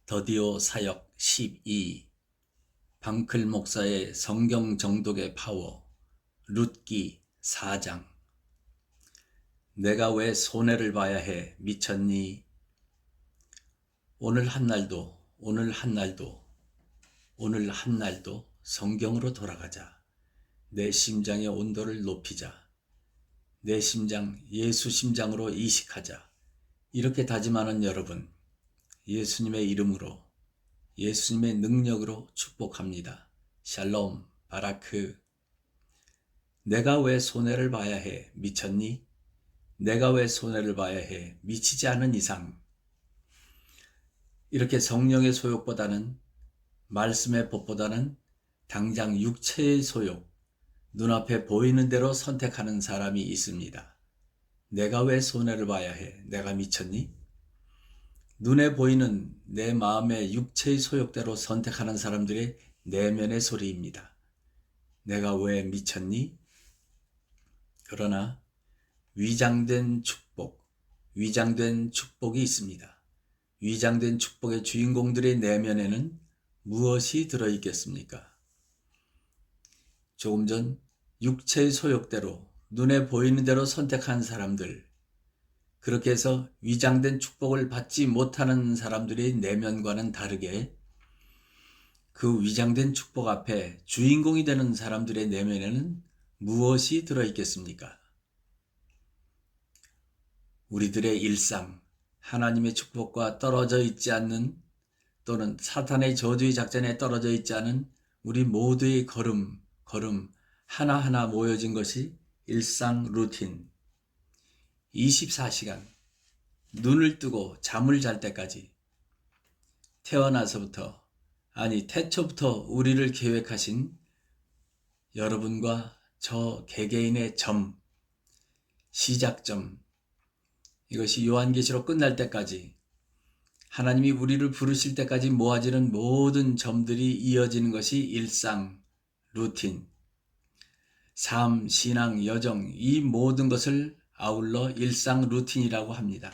더디오 사역 12 방클 목사의 성경 정독의 파워 룻기 4장 내가 왜 손해를 봐야 해 미쳤니? 오늘 한날도 성경으로 돌아가자. 내 심장의 온도를 높이자. 내 심장 예수 심장으로 이식하자. 이렇게 다짐하는 여러분, 예수님의 이름으로 예수님의 능력으로 축복합니다. 샬롬, 바라크. 내가 왜 손해를 봐야 해? 미쳤니? 내가 왜 손해를 봐야 해? 미치지 않은 이상. 이렇게 성령의 소욕보다는, 말씀의 법보다는 당장 육체의 소욕, 눈앞에 보이는 대로 선택하는 사람이 있습니다. 내가 왜 손해를 봐야 해? 내가 미쳤니? 눈에 보이는 내 마음의 육체의 소욕대로 선택하는 사람들의 내면의 소리입니다. 내가 왜 미쳤니? 그러나 위장된 축복이 있습니다. 위장된 축복의 주인공들의 내면에는 무엇이 들어있겠습니까? 조금 전 육체의 소욕대로 눈에 보이는 대로 선택한 사람들, 그렇게 해서 위장된 축복을 받지 못하는 사람들의 내면과는 다르게 그 위장된 축복 앞에 주인공이 되는 사람들의 내면에는 무엇이 들어있겠습니까? 우리들의 일상, 하나님의 축복과 떨어져 있지 않는 또는 사탄의 저주의 작전에 떨어져 있지 않은 우리 모두의 걸음 하나하나 모여진 것이 일상 루틴. 24시간 눈을 뜨고 잠을 잘 때까지 태어나서부터 태초부터 우리를 계획하신 여러분과 저 개개인의 시작점, 이것이 요한계시록 끝날 때까지 하나님이 우리를 부르실 때까지 모아지는 모든 점들이 이어지는 것이 일상, 루틴, 삶, 신앙, 여정, 이 모든 것을 아울러 일상 루틴이라고 합니다.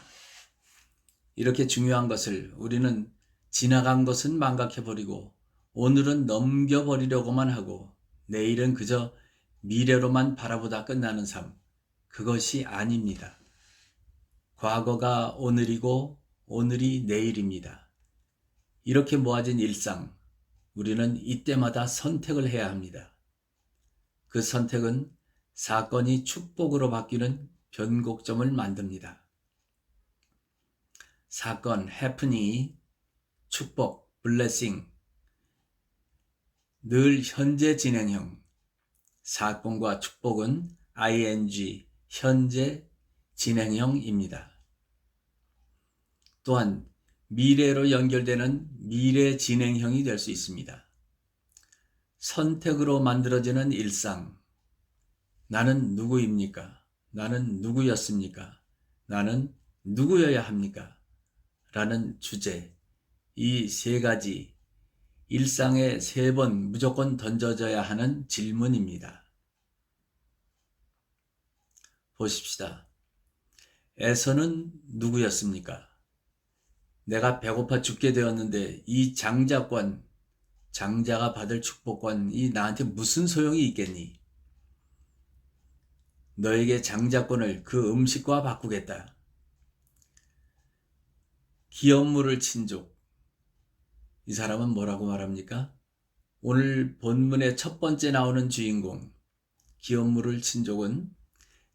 이렇게 중요한 것을 우리는 지나간 것은 망각해버리고 오늘은 넘겨버리려고만 하고 내일은 그저 미래로만 바라보다 끝나는 삶, 그것이 아닙니다. 과거가 오늘이고 오늘이 내일입니다. 이렇게 모아진 일상, 우리는 이때마다 선택을 해야 합니다. 그 선택은 사건이 축복으로 바뀌는 변곡점을 만듭니다. 사건, 해프닝이 축복, 블레싱, 늘 현재 진행형, 사건과 축복은 ing, 현재 진행형입니다. 또한 미래로 연결되는 미래 진행형이 될 수 있습니다. 선택으로 만들어지는 일상, 나는 누구입니까? 나는 누구였습니까? 나는 누구여야 합니까? 라는 주제, 이 세 가지 일상에 3번 무조건 던져져야 하는 질문입니다. 보십시다. 에서는 누구였습니까? 내가 배고파 죽게 되었는데 이 장자가 받을 축복권이 나한테 무슨 소용이 있겠니? 너에게 장자권을 그 음식과 바꾸겠다. 기업물을 친족. 이 사람은 뭐라고 말합니까? 오늘 본문의 첫 번째 나오는 주인공, 기업물을 친족은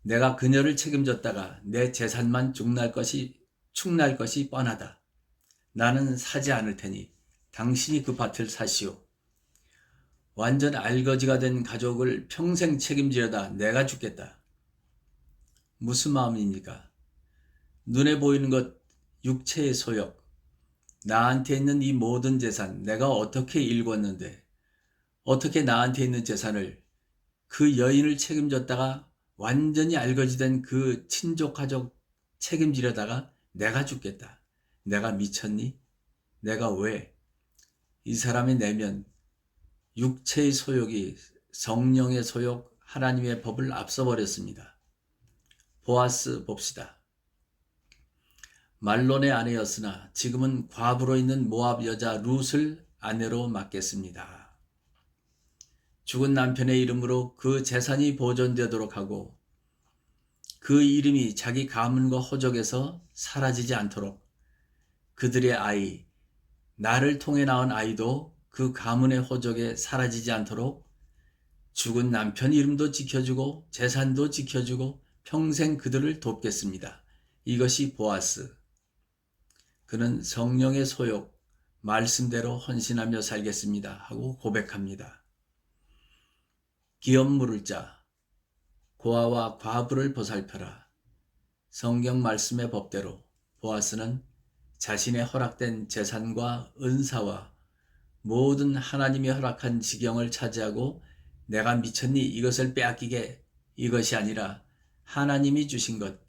내가 그녀를 책임졌다가 내 재산만 축날 것이 뻔하다. 나는 사지 않을 테니 당신이 그 밭을 사시오. 완전 알거지가 된 가족을 평생 책임지려다 내가 죽겠다. 무슨 마음입니까? 눈에 보이는 것, 육체의 소욕, 나한테 있는 이 모든 재산, 내가 어떻게 일궜는데, 어떻게 나한테 있는 재산을 그 여인을 책임졌다가 완전히 알거지된 그 친족 가족 책임지려다가 내가 죽겠다. 내가 미쳤니? 내가 왜? 이 사람의 내면, 육체의 소욕이 성령의 소욕, 하나님의 법을 앞서버렸습니다. 보아스 봅시다. 말론의 아내였으나 지금은 과부로 있는 모압 여자 룻을 아내로 맡겠습니다. 죽은 남편의 이름으로 그 재산이 보존되도록 하고 그 이름이 자기 가문과 호적에서 사라지지 않도록 그들의 아이, 나를 통해 낳은 아이도 그 가문의 호적에 사라지지 않도록 죽은 남편 이름도 지켜주고 재산도 지켜주고 평생 그들을 돕겠습니다. 이것이 보아스. 그는 성령의 소욕, 말씀대로 헌신하며 살겠습니다 하고 고백합니다. 기업 물을 자, 고아와 과부를 보살펴라. 성경 말씀의 법대로 보아스는 자신의 허락된 재산과 은사와 모든 하나님이 허락한 지경을 차지하고 내가 미쳤니 이것을 빼앗기게, 이것이 아니라 하나님이 주신 것,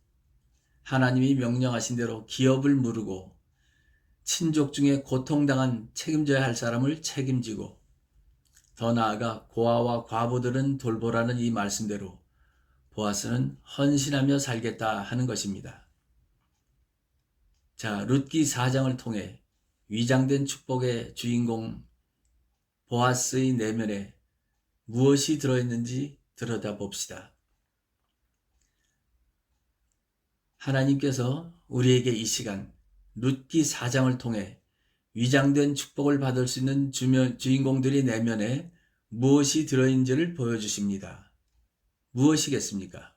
하나님이 명령하신 대로 기업을 무르고 친족 중에 고통당한 책임져야 할 사람을 책임지고 더 나아가 고아와 과부들은 돌보라는 이 말씀대로 보아스는 헌신하며 살겠다 하는 것입니다. 자, 룻기 4장을 통해 위장된 축복의 주인공 보아스의 내면에 무엇이 들어있는지 들여다봅시다. 하나님께서 우리에게 이 시간 룻기 4장을 통해 위장된 축복을 받을 수 있는 주인공들의 내면에 무엇이 들어있는지를 보여주십니다. 무엇이겠습니까?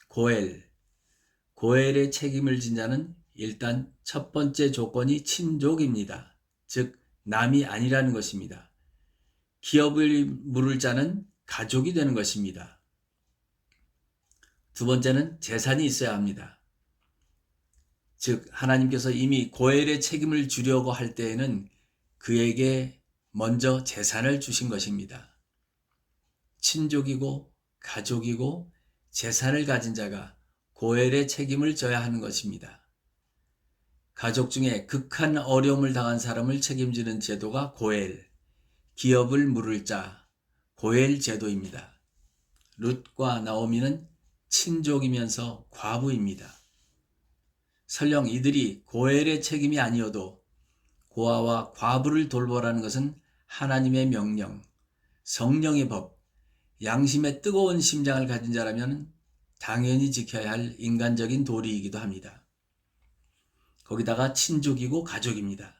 고엘의 책임을 진 자는 일단 첫 번째 조건이 친족입니다. 즉 남이 아니라는 것입니다. 기업을 물을 자는 가족이 되는 것입니다. 두 번째는 재산이 있어야 합니다. 즉 하나님께서 이미 고엘의 책임을 주려고 할 때에는 그에게 먼저 재산을 주신 것입니다. 친족이고 가족이고 재산을 가진 자가 고엘의 책임을 져야 하는 것입니다. 가족 중에 극한 어려움을 당한 사람을 책임지는 제도가 고엘, 기업을 물을 자, 고엘 제도입니다. 룻과 나오미는 친족이면서 과부입니다. 설령 이들이 고엘의 책임이 아니어도 고아와 과부를 돌보라는 것은 하나님의 명령, 성령의 법, 양심의 뜨거운 심장을 가진 자라면 당연히 지켜야 할 인간적인 도리이기도 합니다. 거기다가 친족이고 가족입니다.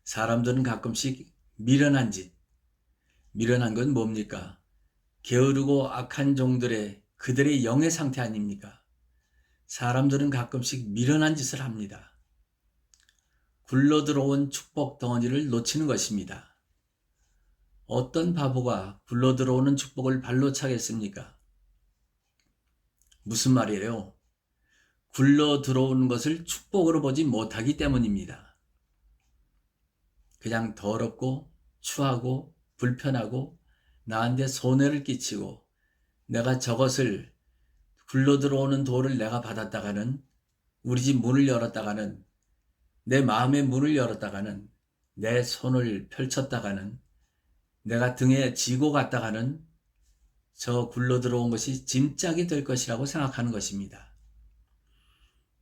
사람들은 가끔씩 미련한 건 뭡니까? 게으르고 악한 종들의 그들의 영의 상태 아닙니까? 사람들은 가끔씩 미련한 짓을 합니다. 굴러들어온 축복 덩어리를 놓치는 것입니다. 어떤 바보가 굴러들어오는 축복을 발로 차겠습니까? 무슨 말이에요? 굴러들어오는 것을 축복으로 보지 못하기 때문입니다. 그냥 더럽고 추하고 불편하고 나한테 손해를 끼치고 내가 저것을 굴러들어오는 돌을 내가 받았다가는 우리 집 문을 열었다가는 내 마음의 문을 열었다가는 내 손을 펼쳤다가는 내가 등에 지고 갔다가는 저 굴러들어온 것이 짐짝이 될 것이라고 생각하는 것입니다.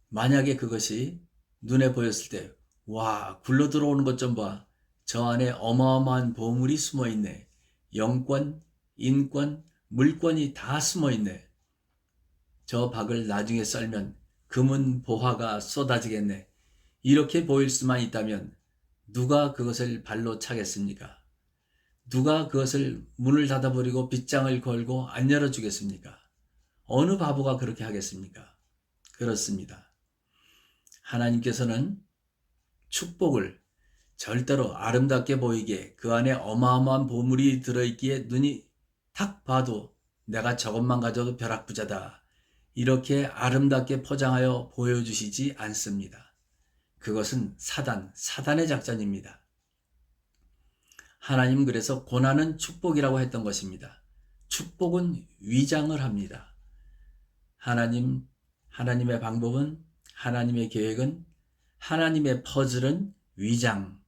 만약에 그것이 눈에 보였을 때 와, 굴러들어오는 것 좀 봐. 저 안에 어마어마한 보물이 숨어있네. 영권, 인권, 물권이 다 숨어있네. 저 박을 나중에 썰면 금은 보화가 쏟아지겠네. 이렇게 보일 수만 있다면 누가 그것을 발로 차겠습니까? 누가 그것을 문을 닫아버리고 빗장을 걸고 안 열어주겠습니까? 어느 바보가 그렇게 하겠습니까? 그렇습니다. 하나님께서는 축복을 절대로 아름답게 보이게 그 안에 어마어마한 보물이 들어있기에 눈이 딱 봐도 내가 저것만 가져도 벼락부자다. 이렇게 아름답게 포장하여 보여주시지 않습니다. 그것은 사단의 작전입니다. 하나님은 그래서 고난은 축복이라고 했던 것입니다. 축복은 위장을 합니다. 하나님의 방법은, 하나님의 계획은, 하나님의 퍼즐은 위장.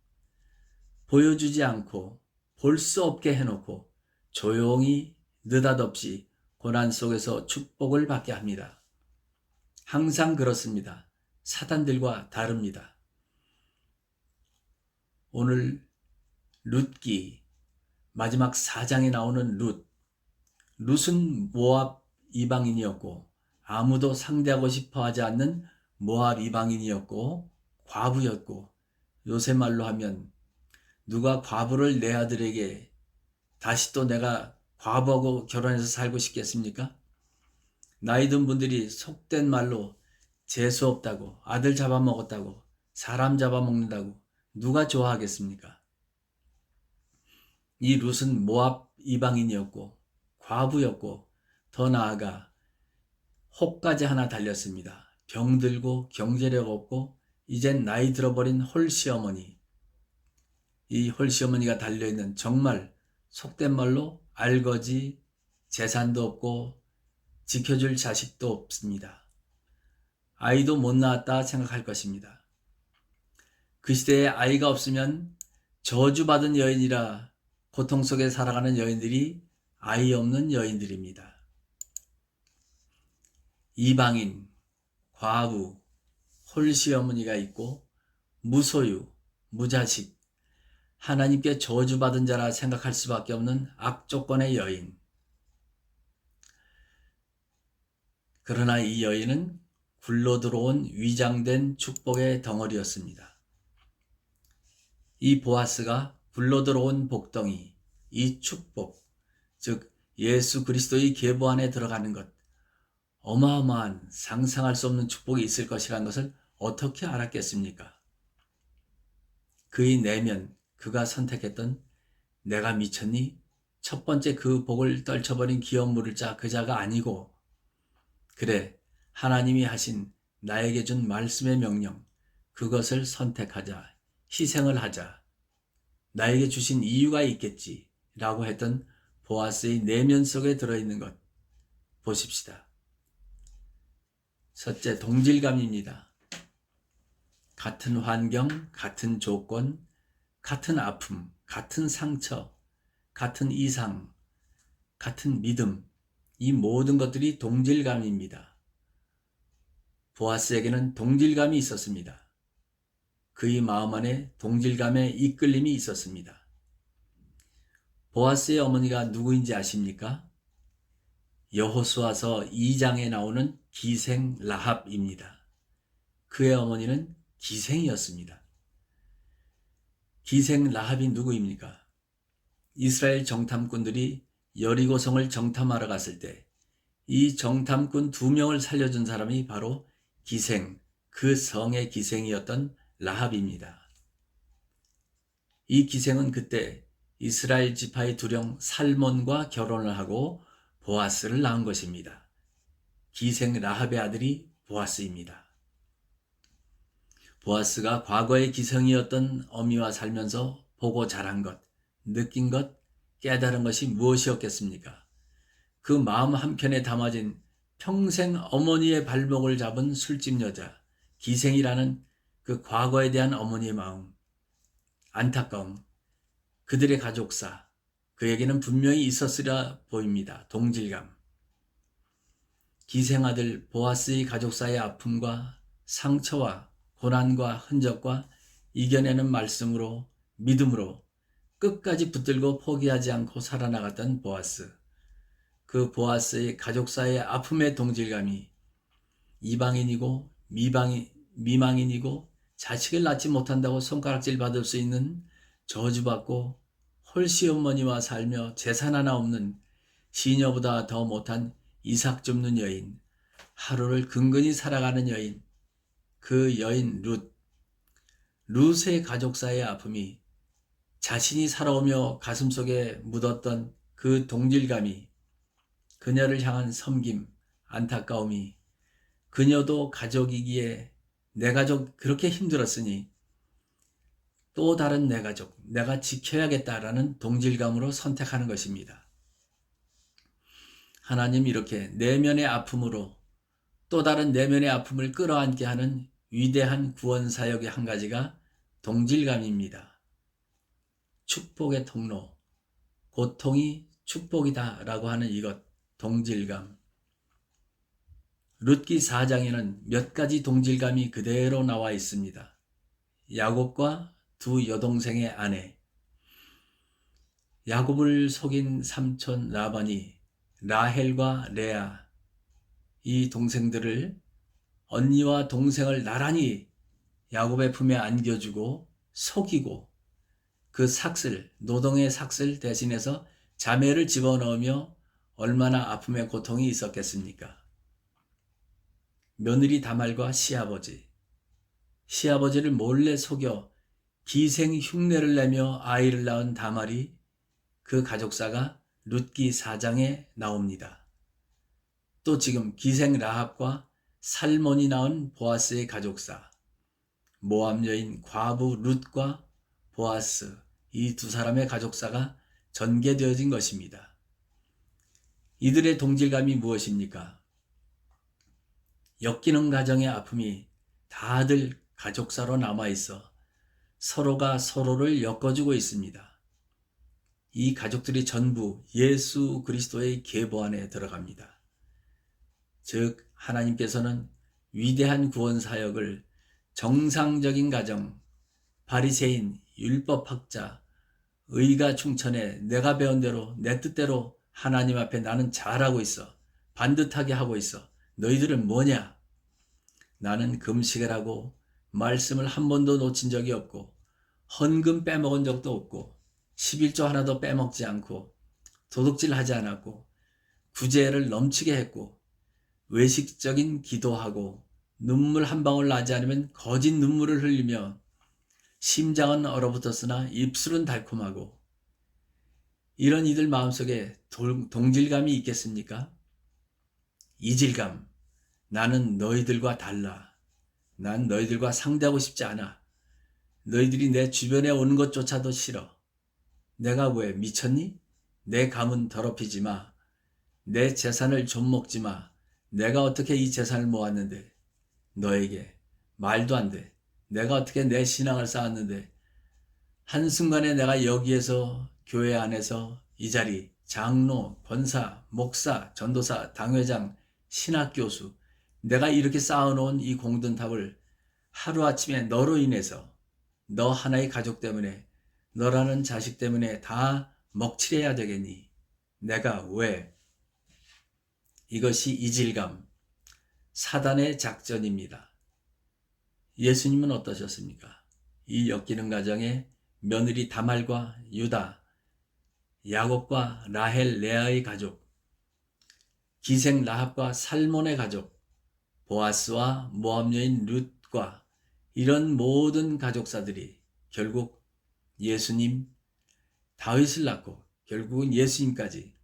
보여주지 않고 볼 수 없게 해놓고 조용히 느닷없이 고난 속에서 축복을 받게 합니다. 항상 그렇습니다. 사단들과 다릅니다. 오늘 룻기 마지막 4장에 나오는 룻은 모압 이방인이었고 아무도 상대하고 싶어 하지 않는 모압 이방인이었고 과부였고, 요새 말로 하면 누가 과부를 내 아들에게 다시 또 내가 과부하고 결혼해서 살고 싶겠습니까? 나이 든 분들이 속된 말로 재수없다고, 아들 잡아먹었다고, 사람 잡아먹는다고 누가 좋아하겠습니까? 이 룻은 모압 이방인이었고 과부였고 더 나아가 혹까지 하나 달렸습니다. 병들고 경제력 없고 이젠 나이 들어버린 홀시어머니. 이 홀시어머니가 달려있는 정말 속된 말로 알거지, 재산도 없고 지켜줄 자식도 없습니다. 아이도 못 낳았다 생각할 것입니다. 그 시대에 아이가 없으면 저주받은 여인이라 고통 속에 살아가는 여인들이 아이 없는 여인들입니다. 이방인, 과부, 홀시어머니가 있고 무소유, 무자식, 하나님께 저주받은 자라 생각할 수밖에 없는 악조건의 여인. 그러나 이 여인은 굴러 들어온 위장된 축복의 덩어리였습니다. 이 보아스가 굴러 들어온 복덩이, 이 축복, 즉 예수 그리스도의 계보 안에 들어가는 것, 어마어마한 상상할 수 없는 축복이 있을 것이라는 것을 어떻게 알았겠습니까? 그의 내면, 그가 선택했던 내가 미쳤니? 첫 번째 그 복을 떨쳐버린 기업 물을 자 그 자가 아니고, 그래, 하나님이 하신 나에게 준 말씀의 명령, 그것을 선택하자, 희생을 하자, 나에게 주신 이유가 있겠지 라고 했던 보아스의 내면 속에 들어있는 것 보십시다. 첫째, 동질감입니다. 같은 환경, 같은 조건, 같은 아픔, 같은 상처, 같은 이상, 같은 믿음, 이 모든 것들이 동질감입니다. 보아스에게는 동질감이 있었습니다. 그의 마음 안에 동질감의 이끌림이 있었습니다. 보아스의 어머니가 누구인지 아십니까? 여호수아서 2장에 나오는 기생 라합입니다. 그의 어머니는 기생이었습니다. 기생 라합이 누구입니까? 이스라엘 정탐꾼들이 여리고성을 정탐하러 갔을 때 이 정탐꾼 2명을 살려준 사람이 바로 기생, 그 성의 기생이었던 라합입니다. 이 기생은 그때 이스라엘 지파의 두령 살몬과 결혼을 하고 보아스를 낳은 것입니다. 기생 라합의 아들이 보아스입니다. 보아스가 과거의 기생이었던 어미와 살면서 보고 자란 것, 느낀 것, 깨달은 것이 무엇이었겠습니까? 그 마음 한켠에 담아진 평생 어머니의 발목을 잡은 술집 여자, 기생이라는 그 과거에 대한 어머니의 마음, 안타까움, 그들의 가족사, 그에게는 분명히 있었으리라 보입니다. 동질감. 기생아들 보아스의 가족사의 아픔과 상처와 고난과 흔적과 이겨내는 말씀으로, 믿음으로 끝까지 붙들고 포기하지 않고 살아나갔던 보아스. 그 보아스의 가족사의 아픔의 동질감이 이방인이고 미망인이고 자식을 낳지 못한다고 손가락질 받을 수 있는 저주받고 홀시어머니와 살며 재산 하나 없는 시녀보다 더 못한 이삭 줍는 여인, 하루를 근근히 살아가는 여인, 그 여인 룻의 가족사의 아픔이 자신이 살아오며 가슴속에 묻었던 그 동질감이, 그녀를 향한 섬김, 안타까움이, 그녀도 가족이기에 내 가족 그렇게 힘들었으니 또 다른 내 가족, 내가 지켜야겠다라는 동질감으로 선택하는 것입니다. 하나님 이렇게 내면의 아픔으로 또 다른 내면의 아픔을 끌어안게 하는 위대한 구원 사역의 한 가지가 동질감입니다. 축복의 통로, 고통이 축복이다 라고 하는 이것, 동질감. 룻기 4장에는 몇 가지 동질감이 그대로 나와 있습니다. 야곱과 두 여동생의 아내, 야곱을 속인 삼촌 라반이 라헬과 레아, 이 동생들을, 언니와 동생을 나란히 야곱의 품에 안겨주고 속이고 그 삭슬, 노동의 삭슬 대신해서 자매를 집어넣으며 얼마나 아픔의 고통이 있었겠습니까? 며느리 다말과 시아버지를 몰래 속여 기생 흉내를 내며 아이를 낳은 다말이, 그 가족사가 룻기 4장에 나옵니다. 또 지금 기생 라합과 살몬이 낳은 보아스의 가족사, 모압 여인 과부 룻과 보아스, 이 두 사람의 가족사가 전개되어진 것입니다. 이들의 동질감이 무엇입니까? 엮이는 가정의 아픔이 다들 가족사로 남아있어 서로가 서로를 엮어주고 있습니다. 이 가족들이 전부 예수 그리스도의 계보 안에 들어갑니다. 즉 하나님께서는 위대한 구원 사역을 정상적인 가정, 바리새인, 율법학자, 의가 충천해 내가 배운 대로 내 뜻대로 하나님 앞에 나는 잘하고 있어, 반듯하게 하고 있어, 너희들은 뭐냐? 나는 금식을 하고 말씀을 한 번도 놓친 적이 없고 헌금 빼먹은 적도 없고 11조 하나도 빼먹지 않고 도둑질 하지 않았고 구제를 넘치게 했고 외식적인 기도하고 눈물 한 방울 나지 않으면 거짓 눈물을 흘리며 심장은 얼어붙었으나 입술은 달콤하고, 이런 이들 마음속에 동질감이 있겠습니까? 이질감. 나는 너희들과 달라. 난 너희들과 상대하고 싶지 않아. 너희들이 내 주변에 오는 것조차도 싫어. 내가 왜 미쳤니? 내 가문 더럽히지 마. 내 재산을 좀 먹지 마. 내가 어떻게 이 재산을 모았는데 너에게 말도 안 돼. 내가 어떻게 내 신앙을 쌓았는데 한순간에 내가 여기에서 교회 안에서 이 자리 장로, 권사, 목사, 전도사, 당회장, 신학교수, 내가 이렇게 쌓아놓은 이 공든탑을 하루아침에 너로 인해서, 너 하나의 가족 때문에, 너라는 자식 때문에 다 먹칠해야 되겠니? 내가 왜? 이것이 이질감, 사단의 작전입니다. 예수님은 어떠셨습니까? 이 엮이는 가정에 며느리 다말과 유다, 야곱과 라헬 레아의 가족, 기생 라합과 살몬의 가족, 보아스와 모압 여인 룻과 이런 모든 가족사들이 결국 예수님, 다윗을 낳고 결국은 예수님까지,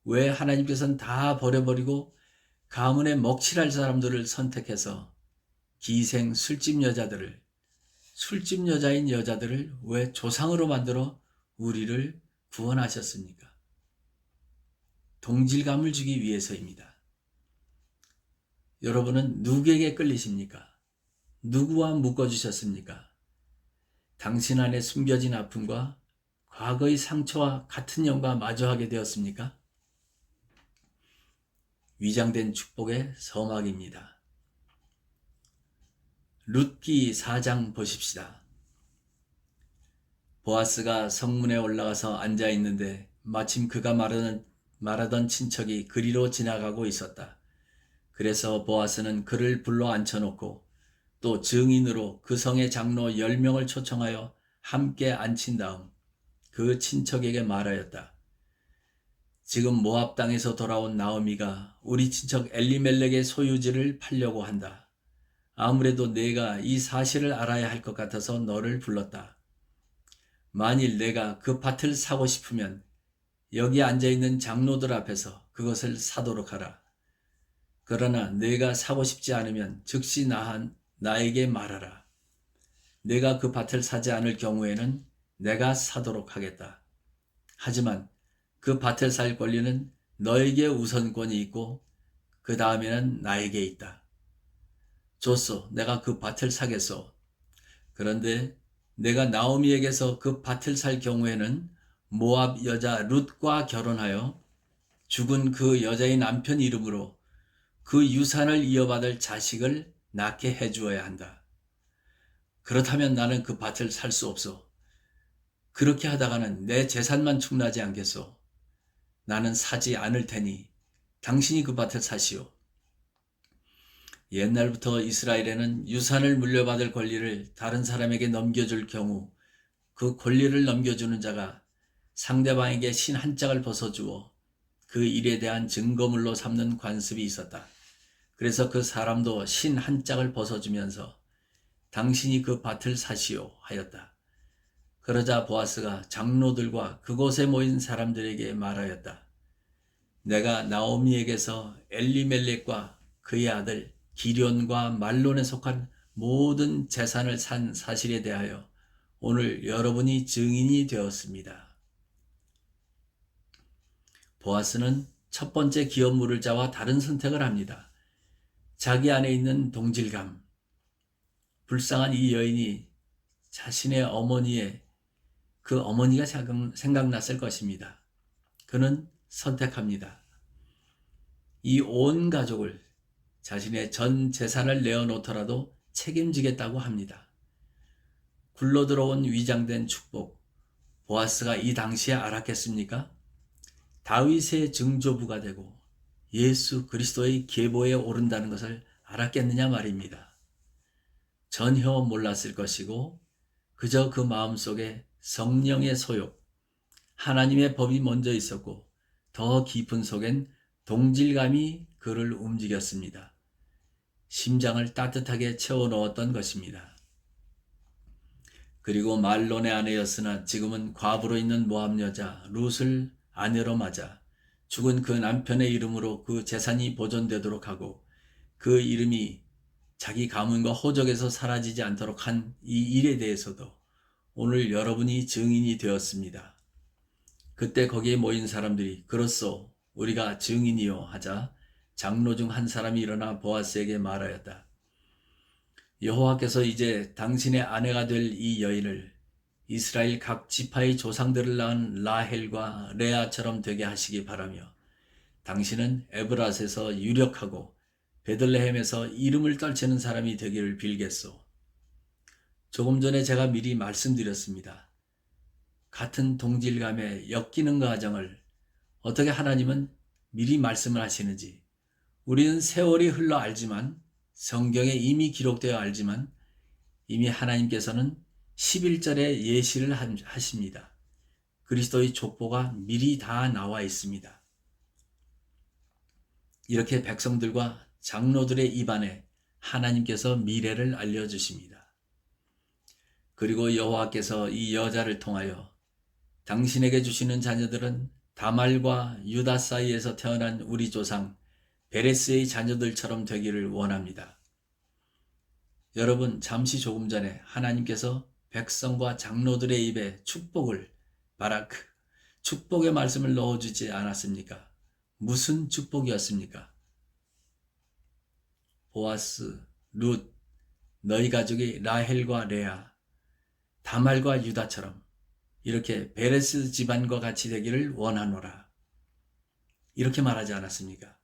왜 하나님께서는 다 버려버리고 가문에 먹칠할 사람들을 선택해서 기생 술집 여자인 여자들을 왜 조상으로 만들어 우리를 구원하셨습니까? 동질감을 주기 위해서입니다. 여러분은 누구에게 끌리십니까? 누구와 묶어주셨습니까? 당신 안에 숨겨진 아픔과 과거의 상처와 같은 영과 마주하게 되었습니까? 위장된 축복의 서막입니다. 룻기 4장 보십시다. 보아스가 성문에 올라가서 앉아 있는데 마침 그가 말하던 친척이 그리로 지나가고 있었다. 그래서 보아스는 그를 불러 앉혀놓고 또 증인으로 그 성의 장로 10명을 초청하여 함께 앉힌 다음 그 친척에게 말하였다. 지금 모압 땅에서 돌아온 나오미가 우리 친척 엘리멜렉의 소유지를 팔려고 한다. 아무래도 내가 이 사실을 알아야 할 것 같아서 너를 불렀다. 만일 내가 그 밭을 사고 싶으면 여기 앉아있는 장로들 앞에서 그것을 사도록 하라. 그러나 내가 사고 싶지 않으면 즉시 나에게 말하라. 내가 그 밭을 사지 않을 경우에는 내가 사도록 하겠다. 하지만 그 밭을 살 권리는 너에게 우선권이 있고 그 다음에는 나에게 있다. 좋소, 내가 그 밭을 사겠소. 그런데 내가 나오미에게서 그 밭을 살 경우에는 모압 여자 룻과 결혼하여 죽은 그 여자의 남편 이름으로 그 유산을 이어받을 자식을 낳게 해주어야 한다. 그렇다면 나는 그 밭을 살 수 없어. 그렇게 하다가는 내 재산만 충나지 않겠소. 나는 사지 않을 테니 당신이 그 밭을 사시오. 옛날부터 이스라엘에는 유산을 물려받을 권리를 다른 사람에게 넘겨줄 경우 그 권리를 넘겨주는 자가 상대방에게 신 한 짝을 벗어주어 그 일에 대한 증거물로 삼는 관습이 있었다. 그래서 그 사람도 신 한 짝을 벗어주면서 당신이 그 밭을 사시오 하였다. 그러자 보아스가 장로들과 그곳에 모인 사람들에게 말하였다. 내가 나오미에게서 엘리멜렉과 그의 아들 기련과 말론에 속한 모든 재산을 산 사실에 대하여 오늘 여러분이 증인이 되었습니다. 보아스는 첫 번째 기업 물을 자와 다른 선택을 합니다. 자기 안에 있는 동질감, 불쌍한 이 여인이 자신의 어머니의 그 어머니가 생각났을 것입니다. 그는 선택합니다. 이 온 가족을 자신의 전 재산을 내어놓더라도 책임지겠다고 합니다. 굴러들어온 위장된 축복, 보아스가 이 당시에 알았겠습니까? 다윗의 증조부가 되고 예수 그리스도의 계보에 오른다는 것을 알았겠느냐 말입니다. 전혀 몰랐을 것이고 그저 그 마음속에 성령의 소욕, 하나님의 법이 먼저 있었고 더 깊은 속엔 동질감이 그를 움직였습니다. 심장을 따뜻하게 채워 넣었던 것입니다. 그리고 말론의 아내였으나 지금은 과부로 있는 모압 여자 룻을 아내로 맞아 죽은 그 남편의 이름으로 그 재산이 보존되도록 하고 그 이름이 자기 가문과 호적에서 사라지지 않도록 한 이 일에 대해서도 오늘 여러분이 증인이 되었습니다. 그때 거기에 모인 사람들이 그렇소 우리가 증인이요 하자 장로 중 한 사람이 일어나 보아스에게 말하였다. 여호와께서 이제 당신의 아내가 될 이 여인을 이스라엘 각 지파의 조상들을 낳은 라헬과 레아처럼 되게 하시기 바라며 당신은 에브랏에서 유력하고 베들레헴에서 이름을 떨치는 사람이 되기를 빌겠소. 조금 전에 제가 미리 말씀드렸습니다. 같은 동질감에 엮이는 과정을 어떻게 하나님은 미리 말씀을 하시는지 우리는 세월이 흘러 알지만 성경에 이미 기록되어 알지만 이미 하나님께서는 11절에 예시를 하십니다. 그리스도의 족보가 미리 다 나와 있습니다. 이렇게 백성들과 장로들의 입안에 하나님께서 미래를 알려주십니다. 그리고 여호와께서 이 여자를 통하여 당신에게 주시는 자녀들은 다말과 유다 사이에서 태어난 우리 조상 베레스의 자녀들처럼 되기를 원합니다. 여러분 잠시 조금 전에 하나님께서 백성과 장로들의 입에 축복을 바라크, 축복의 말씀을 넣어주지 않았습니까? 무슨 축복이었습니까? 보아스, 룻, 너희 가족이 라헬과 레아, 다말과 유다처럼 이렇게 베레스 집안과 같이 되기를 원하노라. 이렇게 말하지 않았습니까?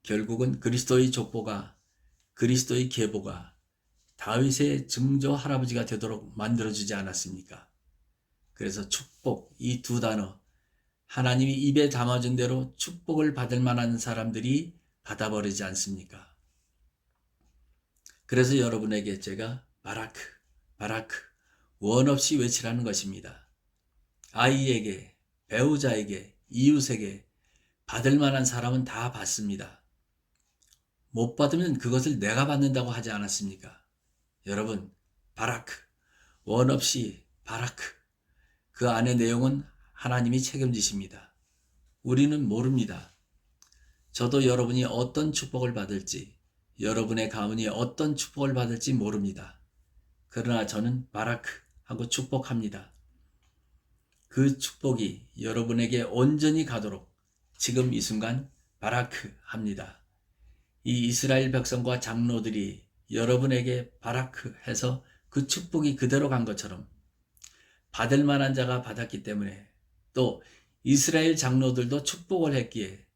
결국은 그리스도의 족보가 그리스도의 계보가 다윗의 증조 할아버지가 되도록 만들어주지 않았습니까? 그래서 축복, 이 두 단어, 하나님이 입에 담아준 대로 축복을 받을 만한 사람들이 받아버리지 않습니까? 그래서 여러분에게 제가 바라크, 바라크, 원 없이 외치라는 것입니다. 아이에게, 배우자에게, 이웃에게 받을 만한 사람은 다 받습니다. 못 받으면 그것을 내가 받는다고 하지 않았습니까? 여러분, 바라크, 원 없이 바라크, 그 안의 내용은 하나님이 책임지십니다. 우리는 모릅니다. 저도 여러분이 어떤 축복을 받을지, 여러분의 가문이 어떤 축복을 받을지 모릅니다. 그러나 저는 바라크 하고 축복합니다. 그 축복이 여러분에게 온전히 가도록 지금 이 순간 바라크 합니다. 이 이스라엘 백성과 장로들이 여러분에게 바라크 해서 그 축복이 그대로 간 것처럼 받을 만한 자가 받았기 때문에 또 이스라엘 장로들도 축복을 했기에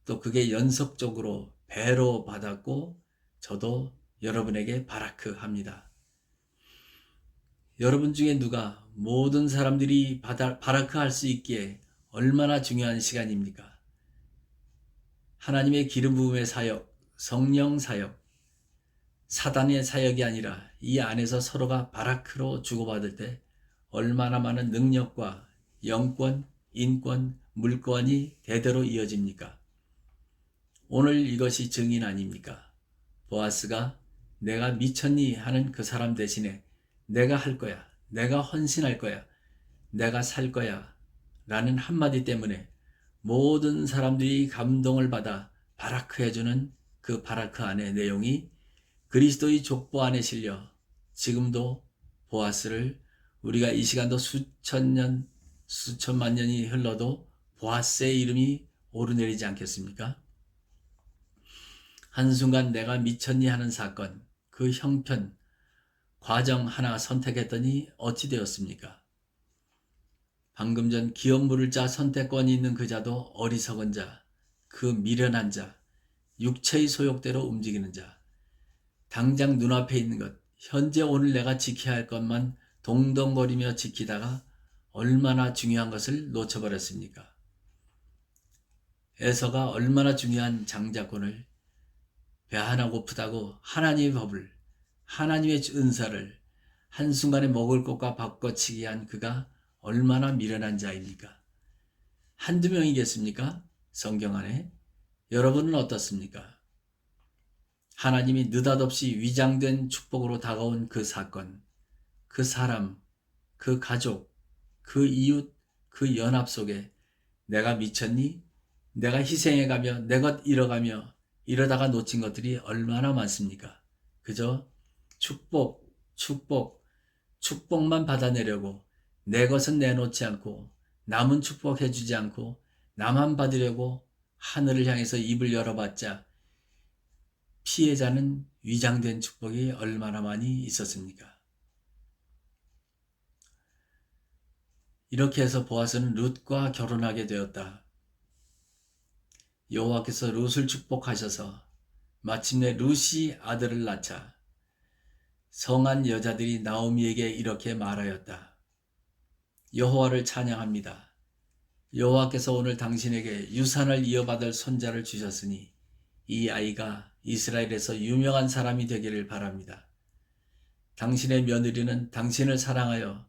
또 그게 연속적으로 배로 받았고 저도 여러분에게 바라크합니다. 여러분 중에 누가 모든 사람들이 바라크할 수 있기에 얼마나 중요한 시간입니까? 하나님의 기름 부음의 사역, 성령 사역, 사단의 사역이 아니라 이 안에서 서로가 바라크로 주고받을 때 얼마나 많은 능력과 영권, 인권, 물권이 대대로 이어집니까? 오늘 이것이 증인 아닙니까? 보아스가 내가 미쳤니 하는 그 사람 대신에 내가 할 거야, 내가 헌신할 거야, 내가 살 거야 라는 한마디 때문에 모든 사람들이 감동을 받아 바라크해주는 그 바라크 안의 내용이 그리스도의 족보 안에 실려 지금도 보아스를 우리가 이 시간도 수천 년, 수천만 년이 흘러도 보아스의 이름이 오르내리지 않겠습니까? 한순간 내가 미쳤니 하는 사건, 그 형편, 과정 하나 선택했더니 어찌 되었습니까? 방금 전 기업 물을 자 선택권이 있는 그 자도 어리석은 자, 그 미련한 자, 육체의 소욕대로 움직이는 자, 당장 눈앞에 있는 것, 현재 오늘 내가 지켜야 할 것만 동동거리며 지키다가 얼마나 중요한 것을 놓쳐버렸습니까? 에서가 얼마나 중요한 장자권을 배 하나 고프다고 하나님의 법을, 하나님의 은사를 한순간에 먹을 것과 바꿔치기 한 그가 얼마나 미련한 자입니까? 한두 명이겠습니까? 성경 안에. 여러분은 어떻습니까? 하나님이 느닷없이 위장된 축복으로 다가온 그 사건, 그 사람, 그 가족, 그 이웃, 그 연합 속에 내가 미쳤니? 내가 희생해가며 내 것 잃어가며 이러다가 놓친 것들이 얼마나 많습니까? 그저 축복만 받아내려고 내 것은 내놓지 않고 남은 축복해주지 않고 나만 받으려고 하늘을 향해서 입을 열어봤자 피해자는 위장된 축복이 얼마나 많이 있었습니까? 이렇게 해서 보아스는 룻과 결혼하게 되었다. 여호와께서 룻을 축복하셔서 마침내 룻이 아들을 낳자 성한 여자들이 나오미에게 이렇게 말하였다. 여호와를 찬양합니다. 여호와께서 오늘 당신에게 유산을 이어받을 손자를 주셨으니 이 아이가 이스라엘에서 유명한 사람이 되기를 바랍니다. 당신의 며느리는 당신을 사랑하여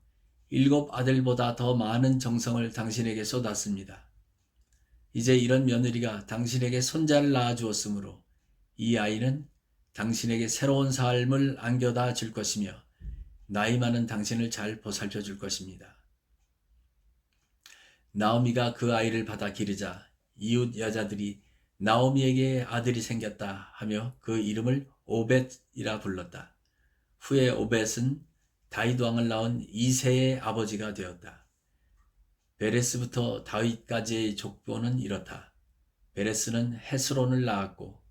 7 아들보다 더 많은 정성을 당신에게 쏟았습니다. 이제 이런 며느리가 당신에게 손자를 낳아주었으므로 이 아이는 당신에게 새로운 삶을 안겨다 줄 것이며 나이 많은 당신을 잘 보살펴 줄 것입니다. 나오미가 그 아이를 받아 기르자 이웃 여자들이 나오미에게 아들이 생겼다 하며 그 이름을 오벳이라 불렀다. 후에 오벳은 다윗 왕을 낳은 이새의 아버지가 되었다. 베레스부터 다윗까지의 족보는 이렇다. 베레스는 헤스론을 낳았고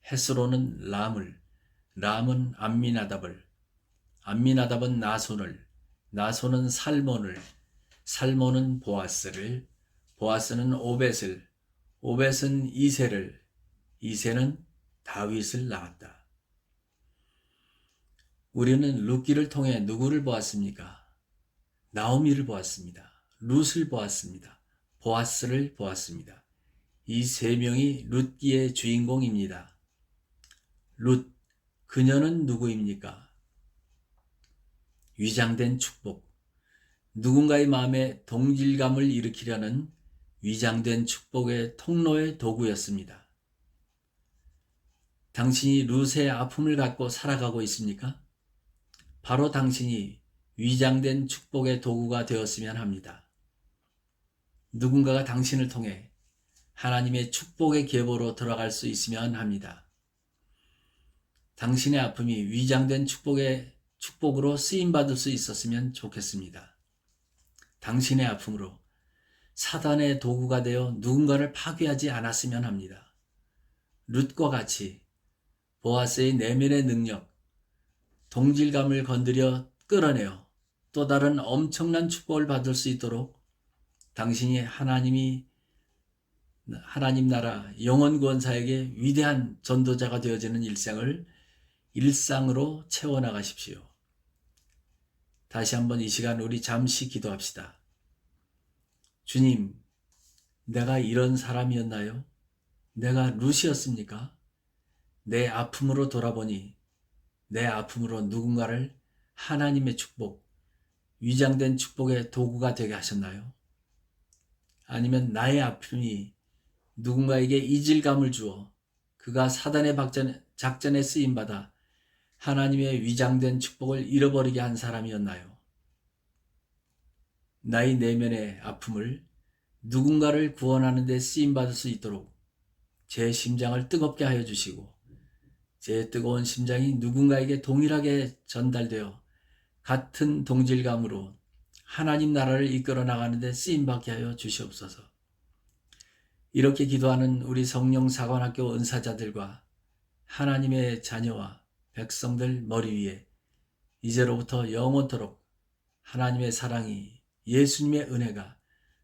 헤스론은 람을, 람은 암미나답을, 암미나답은 나손을, 나손은 살몬을, 살몬은 보아스를, 보아스는 오벳을, 오벳은 이새를, 이새는 다윗을 낳았다. 우리는 룻기를 통해 누구를 보았습니까? 나오미를 보았습니다. 룻을 보았습니다. 보아스를 보았습니다. 이 세 명이 룻기의 주인공입니다. 룻, 그녀는 누구입니까? 위장된 축복, 누군가의 마음에 동질감을 일으키려는 위장된 축복의 통로의 도구였습니다. 당신이 룻의 아픔을 갖고 살아가고 있습니까? 바로 당신이 위장된 축복의 도구가 되었으면 합니다. 누군가가 당신을 통해 하나님의 축복의 계보로 들어갈 수 있으면 합니다. 당신의 아픔이 위장된 축복으로 쓰임받을 수 있었으면 좋겠습니다. 당신의 아픔으로 사단의 도구가 되어 누군가를 파괴하지 않았으면 합니다. 룻과 같이 보아스의 내면의 능력, 동질감을 건드려 끌어내어 또 다른 엄청난 축복을 받을 수 있도록 당신이 하나님이 하나님 나라 영원 구원사에게 위대한 전도자가 되어지는 일생을 일상으로 채워나가십시오. 다시 한번 이 시간 우리 잠시 기도합시다. 주님, 내가 이런 사람이었나요? 내가 루시였습니까? 내 아픔으로 돌아보니 내 아픔으로 누군가를 하나님의 축복, 위장된 축복의 도구가 되게 하셨나요? 아니면 나의 아픔이 누군가에게 이질감을 주어 그가 사단의 작전에 쓰임받아 하나님의 위장된 축복을 잃어버리게 한 사람이었나요? 나의 내면의 아픔을 누군가를 구원하는 데 쓰임받을 수 있도록 제 심장을 뜨겁게 하여 주시고 제 뜨거운 심장이 누군가에게 동일하게 전달되어 같은 동질감으로 하나님 나라를 이끌어 나가는 데 쓰임받게 하여 주시옵소서. 이렇게 기도하는 우리 성령사관학교 은사자들과 하나님의 자녀와 백성들 머리 위에 이제로부터 영원토록 하나님의 사랑이, 예수님의 은혜가,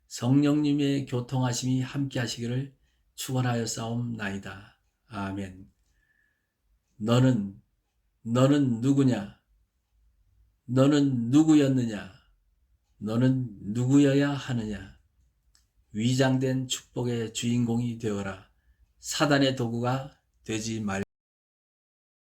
성령님의 교통하심이 함께 하시기를 축원하여 싸움나이다. 아멘. 너는 누구냐? 너는 누구였느냐? 너는 누구여야 하느냐? 위장된 축복의 주인공이 되어라. 사단의 도구가 되지 말고